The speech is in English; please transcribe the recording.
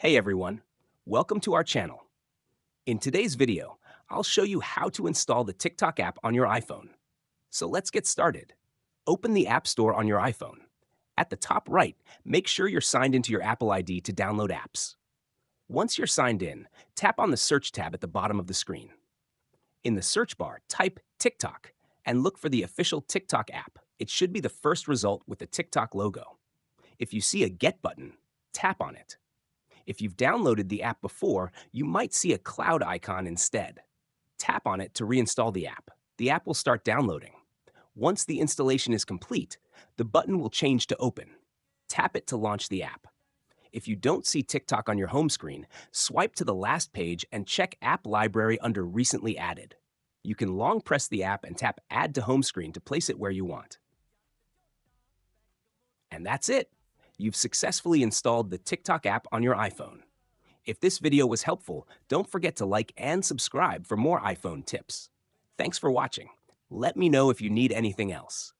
Hey everyone, welcome to our channel. In today's video, I'll show you how to install the TikTok app on your iPhone. So let's get started. Open the App Store on your iPhone. At the top right, make sure you're signed into your Apple ID to download apps. Once you're signed in, tap on the Search tab at the bottom of the screen. In the search bar, type TikTok and look for the official TikTok app. It should be the first result with the TikTok logo. If you see a Get button, tap on it. If you've downloaded the app before, you might see a cloud icon instead. Tap on it to reinstall the app. The app will start downloading. Once the installation is complete, the button will change to Open. Tap it to launch the app. If you don't see TikTok on your home screen, swipe to the last page and check App Library under Recently Added. You can long press the app and tap Add to Home Screen to place it where you want. And that's it. You've successfully installed the TikTok app on your iPhone. If this video was helpful, don't forget to like and subscribe for more iPhone tips. Thanks for watching. Let me know if you need anything else.